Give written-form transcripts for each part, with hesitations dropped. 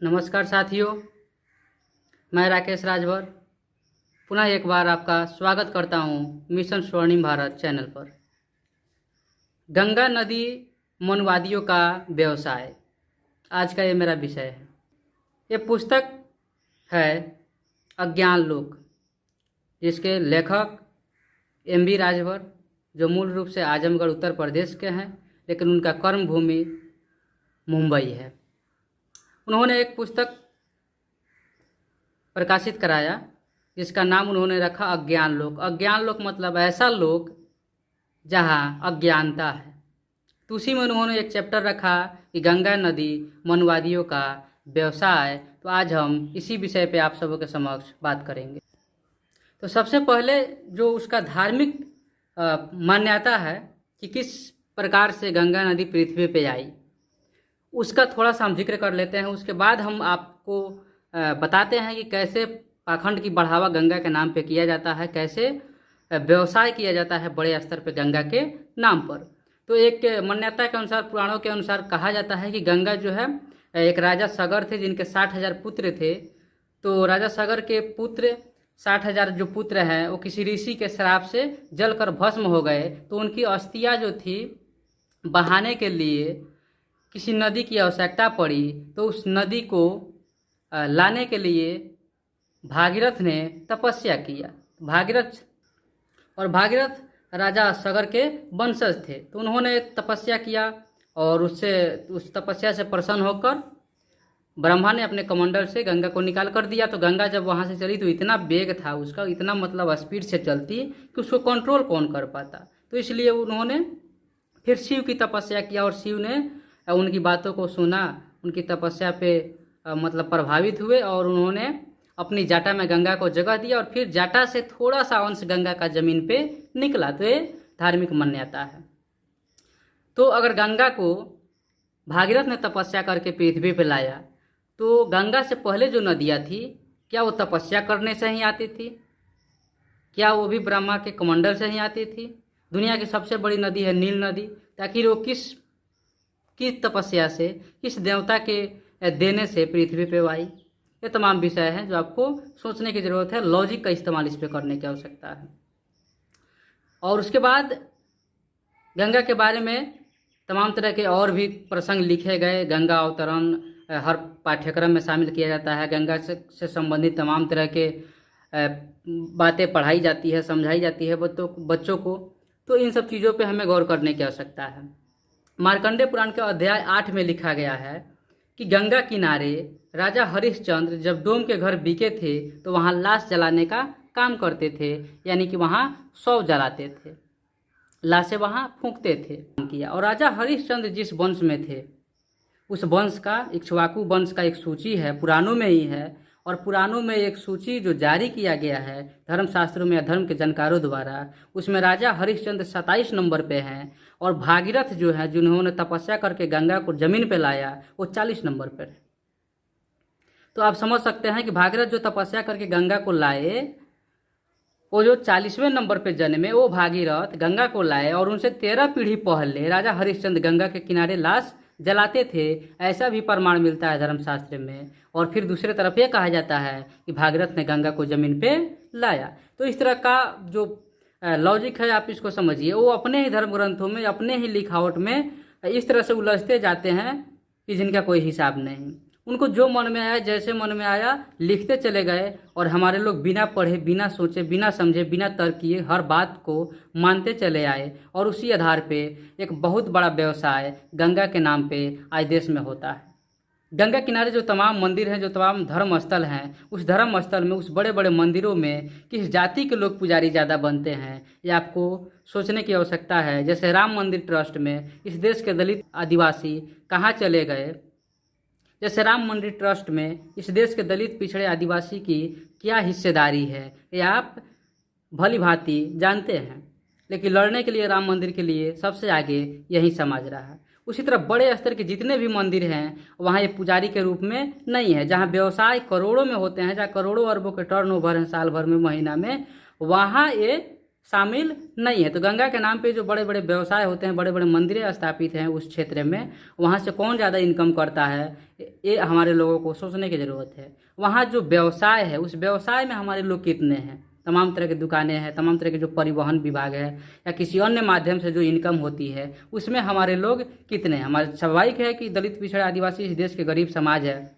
नमस्कार साथियों, मैं राकेश राजभर पुनः एक बार आपका स्वागत करता हूं मिशन स्वर्णिम भारत चैनल पर। गंगा नदी मनुवादियों का व्यवसाय आज का ये मेरा विषय है। ये पुस्तक है अज्ञान लोक, जिसके लेखक एम.वी. राजभर, जो मूल रूप से आजमगढ़ उत्तर प्रदेश के हैं, लेकिन उनका कर्म भूमि मुंबई है। उन्होंने एक पुस्तक प्रकाशित कराया जिसका नाम उन्होंने रखा अज्ञान लोक। अज्ञान लोक मतलब ऐसा लोक जहाँ अज्ञानता है। तो उसी में उन्होंने एक चैप्टर रखा कि गंगा नदी मनुवादियों का व्यवसाय। तो आज हम इसी विषय पे आप सबों के समक्ष बात करेंगे। तो सबसे पहले जो उसका धार्मिक मान्यता है कि किस प्रकार से गंगा नदी पृथ्वी पे आई, उसका थोड़ा सा हम जिक्र कर लेते हैं। उसके बाद हम आपको बताते हैं कि कैसे पाखंड की बढ़ावा गंगा के नाम पे किया जाता है, कैसे व्यवसाय किया जाता है बड़े स्तर पे गंगा के नाम पर। तो एक मान्यता के अनुसार, पुराणों के अनुसार कहा जाता है कि गंगा जो है, एक राजा सगर थे जिनके 60,000 पुत्र थे। तो राजा सगर के पुत्र 60,000 जो पुत्र हैं वो किसी ऋषि के श्राप से जलकर भस्म हो गए। तो उनकी अस्थियां जो थी बहाने के लिए किसी नदी की आवश्यकता पड़ी। तो उस नदी को लाने के लिए भागीरथ ने तपस्या किया। भागीरथ राजा सगर के वंशज थे। तो उन्होंने तपस्या किया और उस तपस्या से प्रसन्न होकर ब्रह्मा ने अपने कमंडल से गंगा को निकाल कर दिया। तो गंगा जब वहाँ से चली तो इतना वेग था उसका, इतना मतलब स्पीड से चलती कि उसको कंट्रोल कौन कर पाता। तो इसलिए उन्होंने फिर शिव की तपस्या किया और शिव ने उनकी बातों को सुना, उनकी तपस्या पे मतलब प्रभावित हुए और उन्होंने अपनी जाटा में गंगा को जगह दिया और फिर जाटा से थोड़ा सा अंश गंगा का जमीन पे निकला। तो ये धार्मिक मान्यता है। तो अगर गंगा को भागीरथ ने तपस्या करके पृथ्वी पे लाया, तो गंगा से पहले जो नदियाँ थी, क्या वो तपस्या करने से ही आती थी? क्या वो भी ब्रह्मा के कमंडल से ही आती थी? दुनिया की सबसे बड़ी नदी है नील नदी, ताकि वो किस तपस्या से, किस देवता के देने से पृथ्वी पे आई? ये तमाम विषय हैं जो आपको सोचने की ज़रूरत है। लॉजिक का इस्तेमाल इस पे करने की आवश्यकता है। और उसके बाद गंगा के बारे में तमाम तरह के और भी प्रसंग लिखे गए। गंगा अवतरण हर पाठ्यक्रम में शामिल किया जाता है। गंगा से संबंधित तमाम तरह के बातें पढ़ाई जाती है, समझाई जाती है बच्चों को। तो इन सब चीज़ों पे हमें गौर करने की आवश्यकता है। मार्कंडेय पुराण के अध्याय 8 में लिखा गया है कि गंगा किनारे राजा हरिश्चंद्र जब डोम के घर बिके थे तो वहाँ लाश जलाने का काम करते थे, यानी कि वहाँ शव जलाते थे, लाशें वहाँ फूंकते थे किया। और राजा हरिश्चंद्र जिस वंश में थे, उस वंश का, इक्ष्वाकु वंश का एक सूची है, पुराणों में ही है। और पुराणों में एक सूची जो जारी किया गया है धर्मशास्त्रों में या धर्म के जानकारों द्वारा, उसमें राजा हरिश्चंद्र 27 नंबर पे हैं और भागीरथ जो है, जिन्होंने तपस्या करके गंगा को जमीन पे लाया, वो 40 नंबर पर है। तो आप समझ सकते हैं कि भागीरथ जो तपस्या करके गंगा को लाए, वो जो 40वें नंबर पे जन्मे, वो भागीरथ गंगा को लाए और उनसे 13 पीढ़ी पहले राजा हरिश्चंद्र गंगा के किनारे लाश जलाते थे। ऐसा भी प्रमाण मिलता है धर्मशास्त्र में। और फिर दूसरे तरफ ये कहा जाता है कि भागीरथ ने गंगा को जमीन पे लाया। तो इस तरह का जो लॉजिक है, आप इसको समझिए। वो अपने ही धर्म ग्रंथों में, अपने ही लिखावट में इस तरह से उलझते जाते हैं कि जिनका कोई हिसाब नहीं। उनको जो मन में आया, जैसे मन में आया, लिखते चले गए। और हमारे लोग बिना पढ़े, बिना सोचे, बिना समझे, बिना तर्क किए हर बात को मानते चले आए। और उसी आधार पे एक बहुत बड़ा व्यवसाय गंगा के नाम पे आज देश में होता है। गंगा किनारे जो तमाम मंदिर हैं, जो तमाम धर्म स्थल हैं, उस धर्म स्थल में, उस बड़े बड़े मंदिरों में किस जाति के लोग पुजारी ज़्यादा बनते हैं, ये आपको सोचने की आवश्यकता है। जैसे राम मंदिर ट्रस्ट में इस देश के दलित आदिवासी कहाँ चले गए? जैसे राम मंदिर ट्रस्ट में इस देश के दलित पिछड़े आदिवासी की क्या हिस्सेदारी है, ये आप भली भांति जानते हैं। लेकिन लड़ने के लिए, राम मंदिर के लिए सबसे आगे यही समाज रहा है। उसी तरह बड़े स्तर के जितने भी मंदिर हैं, वहाँ ये पुजारी के रूप में नहीं है। जहाँ व्यवसाय करोड़ों में होते हैं, जहाँ करोड़ों अरबों के टर्नओवर हैं साल भर में, महीना में, वहाँ ये शामिल नहीं है। तो गंगा के नाम पे जो बड़े बड़े व्यवसाय होते हैं, बड़े बड़े मंदिरें स्थापित हैं उस क्षेत्र में, वहाँ से कौन ज़्यादा इनकम करता है, ये हमारे लोगों को सोचने की ज़रूरत है। वहाँ जो व्यवसाय है उस व्यवसाय में हमारे लोग कितने हैं, तमाम तरह की दुकानें हैं, तमाम तरह के जो परिवहन विभाग है या किसी अन्य माध्यम से जो इनकम होती है उसमें हमारे लोग कितने हैं। हमारे स्वाभाविक है कि दलित पिछड़ा आदिवासी इस देश के गरीब समाज है,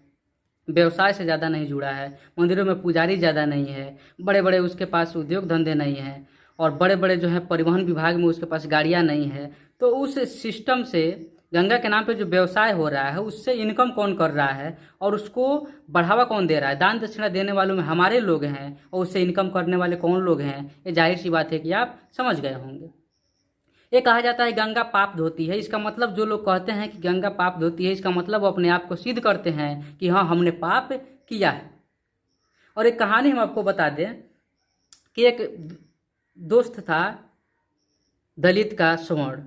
व्यवसाय से ज़्यादा नहीं जुड़ा है, मंदिरों में पुजारी ज़्यादा नहीं है, बड़े बड़े उसके पास उद्योग धंधे नहीं हैं, और बड़े बड़े जो है परिवहन विभाग में उसके पास गाड़ियाँ नहीं है। तो उस सिस्टम से गंगा के नाम पे जो व्यवसाय हो रहा है उससे इनकम कौन कर रहा है और उसको बढ़ावा कौन दे रहा है, दान दक्षिणा देने वालों में हमारे लोग हैं और उससे इनकम करने वाले कौन लोग हैं, ये जाहिर सी बात है कि आप समझ गए होंगे। ये कहा जाता है गंगा पाप धोती है। इसका मतलब जो लोग कहते हैं कि गंगा पाप धोती है, इसका मतलब वो अपने आप को सिद्ध करते हैं कि हाँ हमने पाप किया है। और एक कहानी हम आपको बता दें कि एक दोस्त था दलित का स्वर्ण,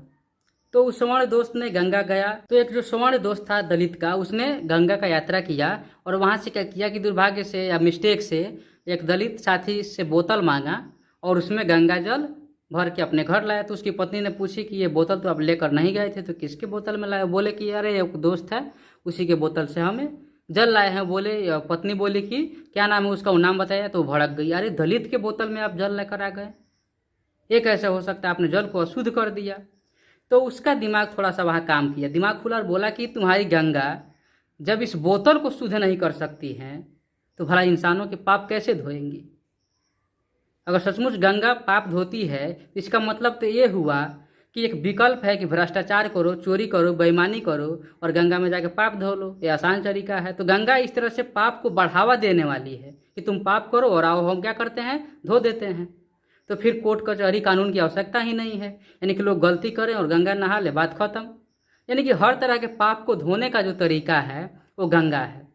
तो उस स्वर्ण दोस्त ने गंगा गया। तो एक जो स्वर्ण दोस्त था दलित का, उसने गंगा का यात्रा किया और वहाँ से क्या किया कि दुर्भाग्य से या मिस्टेक से एक दलित साथी से बोतल मांगा और उसमें गंगा जल भर के अपने घर लाया। तो उसकी पत्नी ने पूछी कि ये बोतल तो आप लेकर नहीं गए थे, तो किसके बोतल में लाए? बोले कि अरे एक दोस्त है उसी के बोतल से हमें जल लाए हैं। बोले, पत्नी बोली कि क्या नाम है उसका, वो नाम बताया। तो भड़क गई, अरे दलित के बोतल में आप जल लेकर आ गए, ये कैसे हो सकता है, आपने जल को अशुद्ध कर दिया। तो उसका दिमाग थोड़ा सा वहाँ काम किया, दिमाग खुला और बोला कि तुम्हारी गंगा जब इस बोतल को शुद्ध नहीं कर सकती हैं तो भला इंसानों के पाप कैसे धोएंगी। अगर सचमुच गंगा पाप धोती है तो इसका मतलब तो ये हुआ कि एक विकल्प है कि भ्रष्टाचार करो, चोरी करो, बेईमानी करो और गंगा में जाके पाप धो लो, ये आसान तरीका है। तो गंगा इस तरह से पाप को बढ़ावा देने वाली है कि तुम पाप करो और आओ हम क्या करते हैं, धो देते हैं। तो फिर कोर्ट कचहरी कानून की आवश्यकता ही नहीं है, यानी कि लोग गलती करें और गंगा नहा ले, बात खत्म। यानी कि हर तरह के पाप को धोने का जो तरीका है वो गंगा है।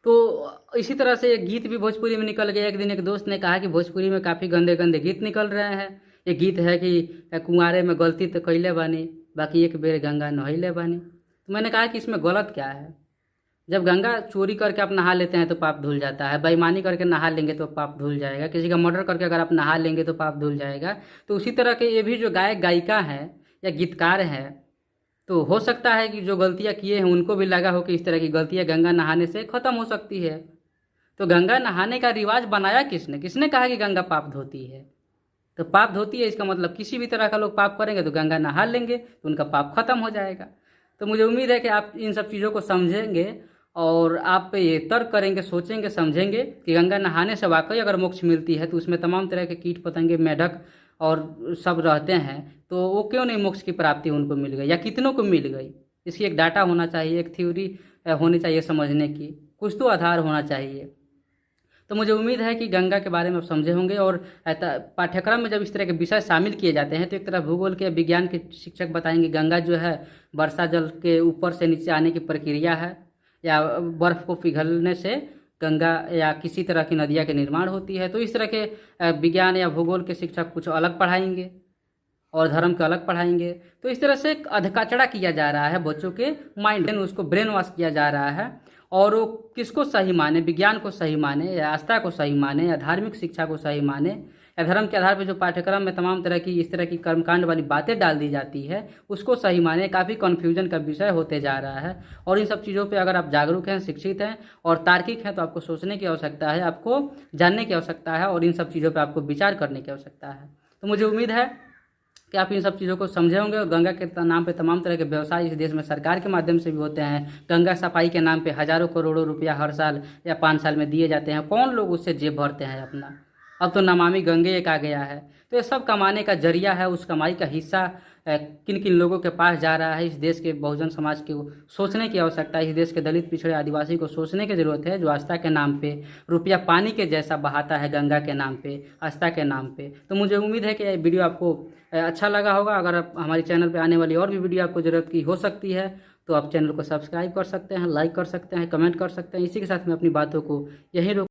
तो इसी तरह से एक गीत भी भोजपुरी में निकल गया। एक दिन एक दोस्त ने कहा कि भोजपुरी में काफ़ी गंदे गंदे गीत निकल रहे हैं। ये गीत है कि कुंवारे में गलती तो कैले बानी, बाकी एक बेर गंगा नहैले बानी। तो मैंने कहा कि इसमें गलत क्या है, जब गंगा चोरी करके आप नहा लेते हैं तो पाप धुल जाता है, बेईमानी करके नहा लेंगे तो पाप धुल जाएगा, किसी का मर्डर करके अगर आप नहा लेंगे तो पाप धुल जाएगा। तो उसी तरह के ये भी जो गायक गायिका हैं या गीतकार हैं, तो हो सकता है कि जो गलतियाँ किए हैं उनको भी लगा हो कि इस तरह की गलतियाँ गंगा नहाने से ख़त्म हो सकती है। तो गंगा नहाने का रिवाज बनाया किसने, किसने कहा कि गंगा पाप धोती है? तो पाप धोती है इसका मतलब किसी भी तरह का लोग पाप करेंगे तो गंगा नहा लेंगे तो उनका पाप खत्म हो जाएगा। तो मुझे उम्मीद है कि आप इन सब चीज़ों को समझेंगे और आप ये तर्क करेंगे, सोचेंगे, समझेंगे कि गंगा नहाने से वाकई अगर मोक्ष मिलती है तो उसमें तमाम तरह के कीट पतंगे, मेढक और सब रहते हैं, तो वो क्यों नहीं मोक्ष की प्राप्ति उनको मिल गई या कितनों को मिल गई। इसकी एक डाटा होना चाहिए, एक थ्योरी होनी चाहिए समझने की, कुछ तो आधार होना चाहिए। तो मुझे उम्मीद है कि गंगा के बारे में आप समझे होंगे। और पाठ्यक्रम में जब इस तरह के विषय शामिल किए जाते हैं तो एक तरह भूगोल के, विज्ञान के शिक्षक बताएंगे गंगा जो है वर्षा जल के ऊपर से नीचे आने की प्रक्रिया है, या बर्फ़ को पिघलने से गंगा या किसी तरह की नदियाँ के निर्माण होती है। तो इस तरह के विज्ञान या भूगोल के शिक्षक कुछ अलग पढ़ाएंगे और धर्म के अलग पढ़ाएंगे। तो इस तरह से अधकाचड़ा किया जा रहा है बच्चों के माइंड, उसको ब्रेन वॉश किया जा रहा है। और वो किसको सही माने, विज्ञान को सही माने या आस्था को सही माने या धार्मिक शिक्षा को सही माने या धर्म के आधार पर जो पाठ्यक्रम में तमाम तरह की इस तरह की कर्मकांड वाली बातें डाल दी जाती है उसको सही माने, काफ़ी कन्फ्यूजन का विषय होते जा रहा है। और इन सब चीज़ों पे अगर आप जागरूक हैं, शिक्षित हैं और तार्किक हैं तो आपको सोचने की आवश्यकता है, आपको जानने की आवश्यकता है और इन सब चीज़ों पर आपको विचार करने की आवश्यकता है। तो मुझे उम्मीद है कि आप इन सब चीज़ों को समझे होंगे। और गंगा के नाम पे तमाम तरह के व्यवसाय इस देश में सरकार के माध्यम से भी होते हैं। गंगा सफाई के नाम पे हज़ारों करोड़ों रुपया हर साल या 5 साल में दिए जाते हैं। कौन लोग उससे जेब भरते हैं अपना? अब तो नमामि गंगे एक आ गया है। तो ये सब कमाने का जरिया है, उस कमाई का हिस्सा किन किन लोगों के पास जा रहा है, इस देश के बहुजन समाज को सोचने की आवश्यकता है। इस देश के दलित पिछड़े आदिवासी को सोचने की ज़रूरत है, जो आस्था के नाम पे रुपया पानी के जैसा बहाता है गंगा के नाम पे, आस्था के नाम पे। तो मुझे उम्मीद है कि ये वीडियो आपको अच्छा लगा होगा। अगर आप हमारे चैनल पे आने वाली और भी वीडियो आपको ज़रूरत की हो सकती है तो आप चैनल को सब्सक्राइब कर सकते हैं, लाइक कर सकते हैं, कमेंट कर सकते हैं। इसी के साथ मैं अपनी बातों को यहीं रोक